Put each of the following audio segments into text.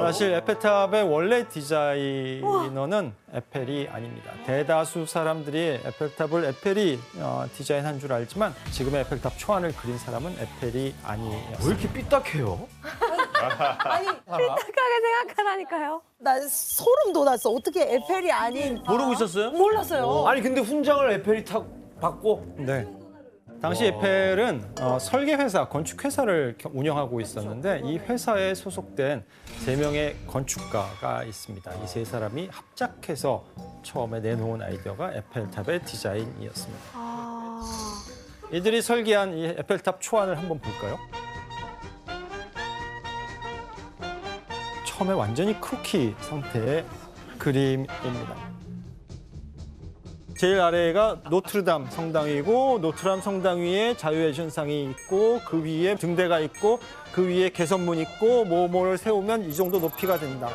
사실 에펠탑의 원래 디자이너는 에펠이 아닙니다. 대다수 사람들이 에펠탑을 에펠이 디자인한 줄 알지만 지금의 에펠탑 초안을 그린 사람은 에펠이 아니었습니다. 왜 이렇게 삐딱해요? 아니, 삐딱하게 생각하라니까요. 나 소름 돋았어. 어떻게 에펠이 아닌. 모르고 있었어요? 몰랐어요. 아니 근데 훈장을 에펠이 탁 받고 네. 당시 에펠은 설계회사, 건축회사를 운영하고 있었는데 이 회사에 소속된 3명의 건축가가 있습니다. 이 3사람이 합작해서 처음에 내놓은 아이디어가 에펠탑의 디자인이었습니다. 이들이 설계한 이 에펠탑 초안을 한번 볼까요? 처음에 완전히 크로키 상태의 그림입니다. 제일 아래가 노트르담 성당이고 노트르담 성당 위에 자유의 전상이 있고 그 위에 등대가 있고 그 위에 개선문 있고 뭐뭐를 세우면 이 정도 높이가 된다.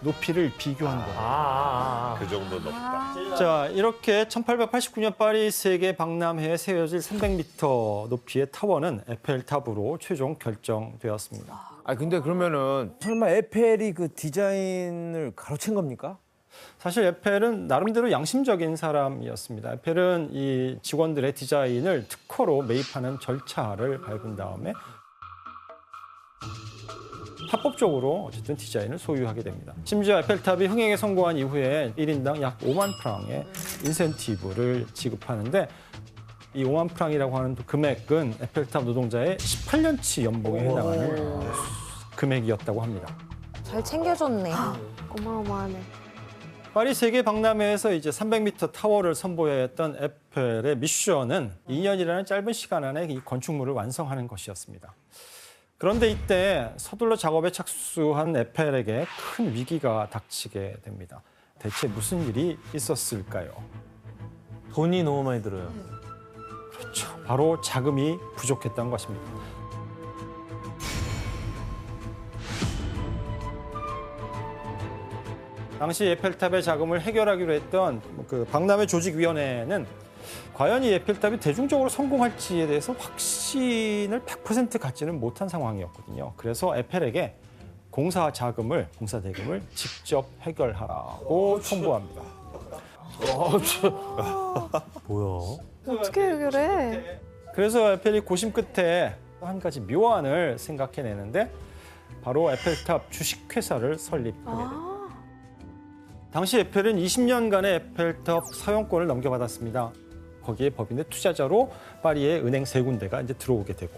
높이를 비교한 거예요. 그 정도 높다. 자, 이렇게 1889년 파리 세계 박람회에 세워질 300m 높이의 타워는 에펠탑으로 최종 결정되었습니다. 아니 근데 그러면은 설마 에펠이 그 디자인을 가로챈 겁니까? 사실 에펠은 나름대로 양심적인 사람이었습니다. 에펠은 이 직원들의 디자인을 특허로 매입하는 절차를 밟은 다음에 합법적으로 어쨌든 디자인을 소유하게 됩니다. 심지어 에펠탑이 흥행에 성공한 이후에 1인당 약 5만 프랑의 인센티브를 지급하는데 이 5만 프랑이라고 하는 금액은 에펠탑 노동자의 18년치 연봉에 해당하는 금액이었다고 합니다. 잘 챙겨줬네. 어마어마하네. 파리 세계 박람회에서 이제 300m 타워를 선보였던 에펠의 미션은 2년이라는 짧은 시간 안에 이 건축물을 완성하는 것이었습니다. 그런데 이때 서둘러 작업에 착수한 에펠에게 큰 위기가 닥치게 됩니다. 대체 무슨 일이 있었을까요? 돈이 너무 많이 들어요. 그렇죠. 바로 자금이 부족했던 것입니다. 당시 에펠탑의 자금을 해결하기로 했던 그 박람회 조직위원회는 과연 이 에펠탑이 대중적으로 성공할지에 대해서 확신을 100% 갖지는 못한 상황이었거든요. 그래서 에펠에게 공사 대금을 직접 해결하라고 통보합니다. 뭐야? 어떻게 해결해? 그래서 에펠이 고심 끝에 한 가지 묘안을 생각해내는데 바로 에펠탑 주식회사를 설립하게 됩니다. 당시 에펠은 20년간의 에펠탑 사용권을 넘겨받았습니다. 거기에 법인의 투자자로 파리의 은행 3군데가 이제 들어오게 되고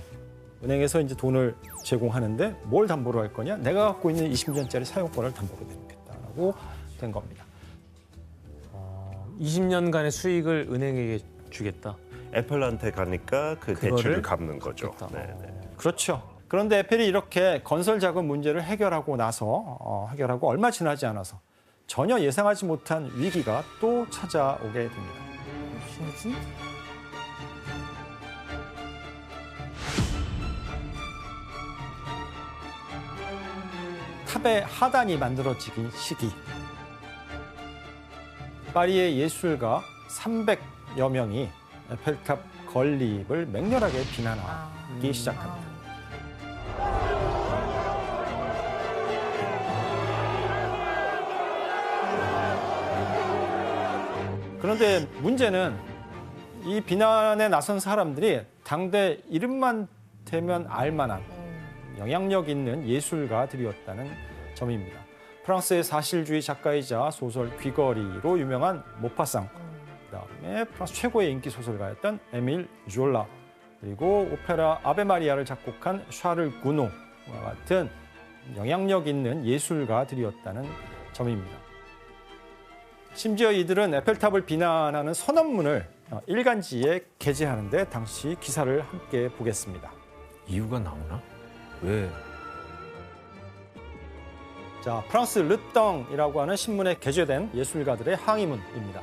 은행에서 이제 돈을 제공하는데 뭘 담보로 할 거냐? 내가 갖고 있는 20년짜리 사용권을 담보로 내놓겠다라고 된 겁니다. 20년간의 수익을 은행에게 주겠다. 애플한테 가니까 그 그거를 대출을 갚는 거죠. 갚겠다. 네, 네. 그렇죠. 그런데 에펠이 이렇게 건설 자금 문제를 해결하고 나서 해결하고 얼마 지나지 않아서 전혀 예상하지 못한 위기가 또 찾아오게 됩니다. 탑의 하단이 만들어지기 시기. 파리의 예술가 300여 명이 에펠탑 건립을 맹렬하게 비난하기 시작합니다. 그런데 문제는 이 비난에 나선 사람들이 당대 이름만 대면 알만한 영향력 있는 예술가들이었다는 점입니다. 프랑스의 사실주의 작가이자 소설 귀거리로 유명한 모파상, 그다음에 프랑스 최고의 인기 소설가였던 에밀 졸라, 그리고 오페라 아베 마리아를 작곡한 샤를 구노와 같은 영향력 있는 예술가들이었다는 점입니다. 심지어 이들은 에펠탑을 비난하는 선언문을 일간지에 게재하는데 당시 기사를 함께 보겠습니다. 이유가 나오나? 왜? 자, 프랑스 르덩이라고 하는 신문에 게재된 예술가들의 항의문입니다.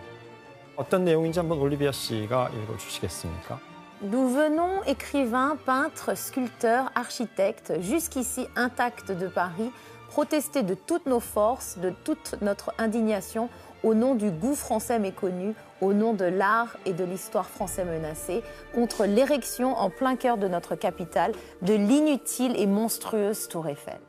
어떤 내용인지 한번 올리비아 씨가 읽어주시겠습니까? Nous venons, écrivains, peintres, sculpteurs, architectes, jusqu'ici intacts de Paris, protester de toutes nos forces, de toute notre indignation, au nom du goût français méconnu, au nom de l'art et de l'histoire français menacés, contre l'érection en plein cœur de notre capitale de l'inutile et monstrueuse Tour Eiffel.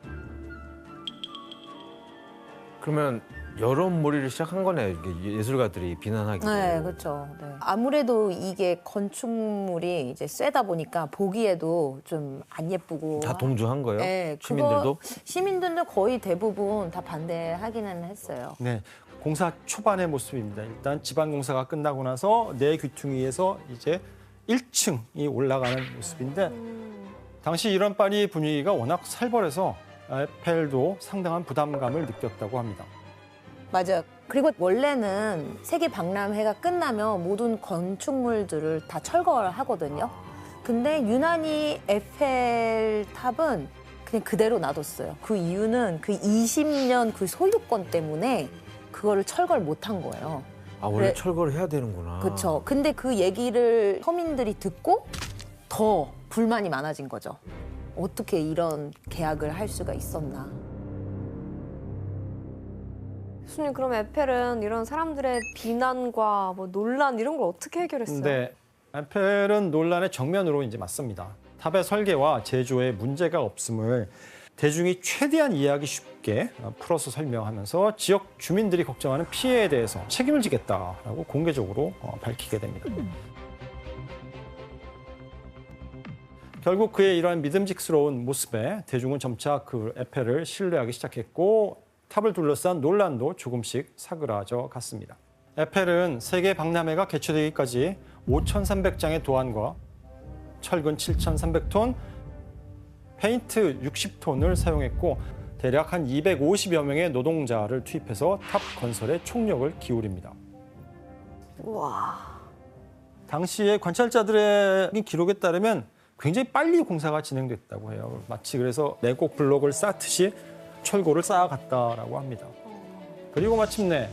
그러면 여론몰이를 시작한 거네. 이게 예술가들이 비난하기. 네, 그렇죠. 네. 아무래도 이게 건축물이 이제 쎄다 보니까 보기에도 좀 안 예쁘고. 다 동조한 거예요? 네, 시민들도? 시민들도 거의 대부분 다 반대하기는 했어요. 네, 공사 초반의 모습입니다. 일단 지방 공사가 끝나고 나서 내 귀퉁이에서 이제 1층이 올라가는 모습인데 당시 이런 파리 분위기가 워낙 살벌해서 에펠도 상당한 부담감을 느꼈다고 합니다. 맞아요. 그리고 원래는 세계 박람회가 끝나면 모든 건축물들을 다 철거를 하거든요. 근데 유난히 에펠탑은 그냥 그대로 놔뒀어요. 그 이유는 그 20년 그 소유권 때문에 그거를 철거를 못한 거예요. 아, 원래 철거를 해야 되는구나. 그렇죠. 근데 그 얘기를 서민들이 듣고 더 불만이 많아진 거죠. 어떻게 이런 계약을 할 수가 있었나. 교수님, 그럼 에펠은 이런 사람들의 비난과 뭐 논란 이런 걸 어떻게 해결했어요? 근데 에펠은 논란의 정면으로 이제 맞섭니다. 탑의 설계와 제조에 문제가 없음을 대중이 최대한 이해하기 쉽게 풀어서 설명하면서 지역 주민들이 걱정하는 피해에 대해서 책임을 지겠다라고 공개적으로 밝히게 됩니다. 결국 그의 이러한 믿음직스러운 모습에 대중은 점차 그 에펠을 신뢰하기 시작했고 탑을 둘러싼 논란도 조금씩 사그라져 갔습니다. 에펠은 세계 박람회가 개최되기까지 5,300장의 도안과 철근 7,300톤, 페인트 60톤을 사용했고 대략 한 250여 명의 노동자를 투입해서 탑 건설에 총력을 기울입니다. 와. 당시에 관찰자들의 기록에 따르면 굉장히 빨리 공사가 진행됐다고 해요. 마치 그래서 내곡 블록을 쌓듯이 철골을 쌓아갔다라고 합니다. 그리고 마침내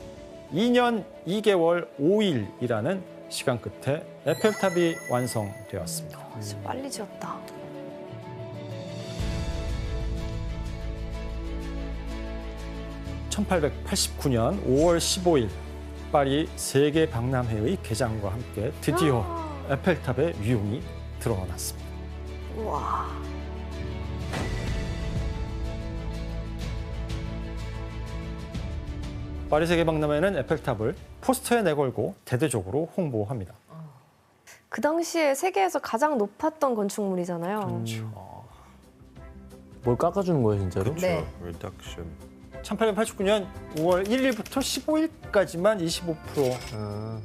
2년 2개월 5일이라는 시간 끝에 에펠탑이 완성되었습니다. 진짜 빨리 지었다. (1889년 5월 15일) 파리 세계 박람회의 개장과 함께 드디어 에펠탑의 위용이 드러났습니다. 와. 파리 세계 박람회는 에펠탑을 포스터에 내걸고 대대적으로 홍보합니다. 그 당시에 세계에서 가장 높았던 건축물이잖아요. 뭘 깎아주는 거예요, 진짜로? 네. 리덕션. 1889년 5월 1일부터 15일까지만 25%.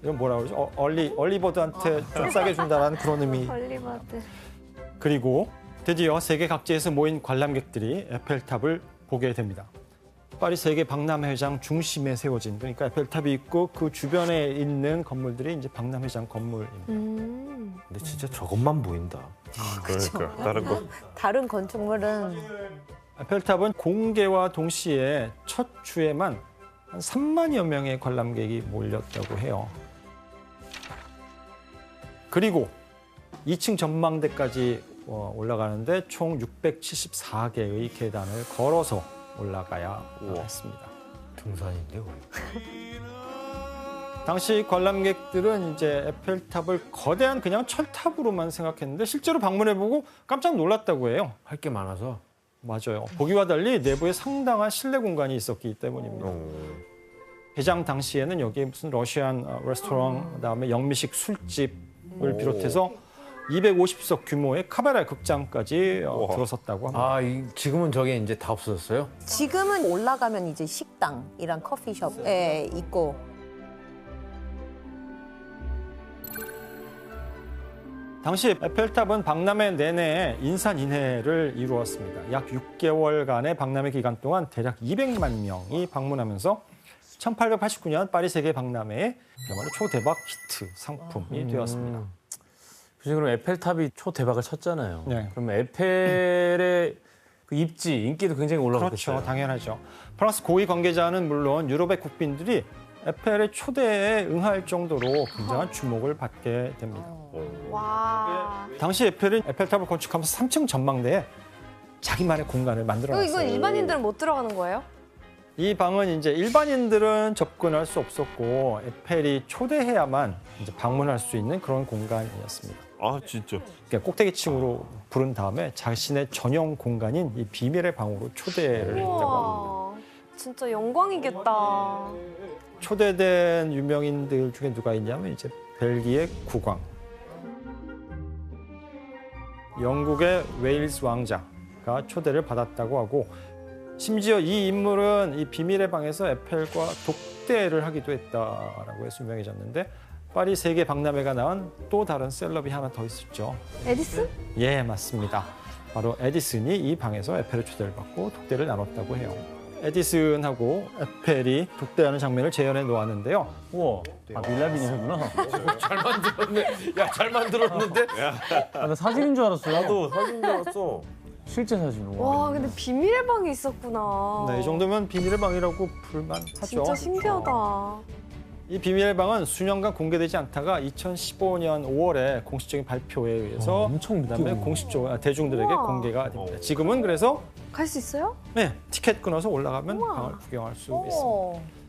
이건 뭐라 그러죠? 얼리버드한테 좀 싸게 준다라는 그런 의미. 얼리버드. 그리고 드디어 세계 각지에서 모인 관람객들이 에펠탑을 보게 됩니다. 파리 세계 박람회장 중심에 세워진, 그러니까 에펠탑이 있고 그 주변에 있는 건물들이 이제 박람회장 건물입니다. 근데 진짜 저것만 보인다. 그러니까 다른 거. 다른 건축물은 에펠탑은 공개와 동시에 첫 주에만 한 3만여 명의 관람객이 몰렸다고 해요. 그리고 2층 전망대까지 올라가는데 총 674개의 계단을 걸어서 올라가야 했습니다. 등산인데 거의. 당시 관람객들은 이제 에펠탑을 거대한 그냥 철탑으로만 생각했는데 실제로 방문해보고 깜짝 놀랐다고 해요. 할 게 많아서. 맞아요. 보기와 달리 내부에 상당한 실내 공간이 있었기 때문입니다. 개장 당시에는 여기에 무슨 러시안 레스토랑, 그다음에 영미식 술집을 비롯해서 250석 규모의 카바레 극장까지 들어섰다고 합니다. 아, 지금은 저게 이제 다 없어졌어요? 지금은 올라가면 이제 식당이랑 커피숍에 있고 당시 에펠탑은 박람회 내내 인산인해를 이루었습니다. 약 6개월간의 박람회 기간 동안 대략 200만 명이 방문하면서 1889년 파리 세계 박람회의 그야말로 초대박 히트 상품이 되었습니다. 그럼 에펠탑이 초대박을 쳤잖아요. 네. 그럼 에펠의 그 입지, 인기도 굉장히 올라갔겠어요. 그렇죠. 당연하죠. 프랑스 고위 관계자는 물론 유럽의 국빈들이 에펠의 초대에 응할 정도로 굉장한 주목을 받게 됩니다. 와. 당시 에펠은 에펠탑을 건축하면서 3층 전망대에 자기만의 공간을 이거 만들어놨어요. 일반인들은 못 들어가는 거예요? 이 방은 이제 일반인들은 접근할 수 없었고 에펠이 초대해야만 이제 방문할 수 있는 그런 공간이었습니다. 아 진짜. 그러니까 꼭대기층으로 부른 다음에 자신의 전용 공간인 이 비밀의 방으로 초대를 했다고 합니다. 우와. 진짜 영광이겠다. 초대된 유명인들 중에 누가 있냐면 이제 벨기에 국왕, 영국의 웨일스 왕자가 초대를 받았다고 하고 심지어 이 인물은 이 비밀의 방에서 에펠과 독대를 하기도 했다라고 해서 유명해졌는데 파리 세계 박람회가 낳은 또 다른 셀럽이 하나 더 있었죠. 에디슨? 예, 맞습니다. 바로 에디슨이 이 방에서 에펠의 초대를 받고 독대를 나눴다고 해요. 에디슨하고 에펠이 독대하는 장면을 재현해 놓았는데요. 우와. 아 빌라빈이구나. 잘 만들었네. 야, 잘 만들었는데? 아, 나 사진인 줄 알았어요. 나도 사진 줄 알았어. 실제 사진. 와, 근데 비밀의 방이 있었구나. 네, 이 정도면 비밀의 방이라고 부를만 하죠. 진짜 신기하다. 이 비밀의 방은 수년간 공개되지 않다가 2015년 5월에 공식적인 발표에 의해서 엄청 늦게 그다음에 공개. 공식적으로 대중들에게 우와. 공개가 됩니다. 지금은 그래서 갈 수 있어요? 네, 티켓 끊어서 올라가면 우와. 방을 구경할 수 어. 있습니다.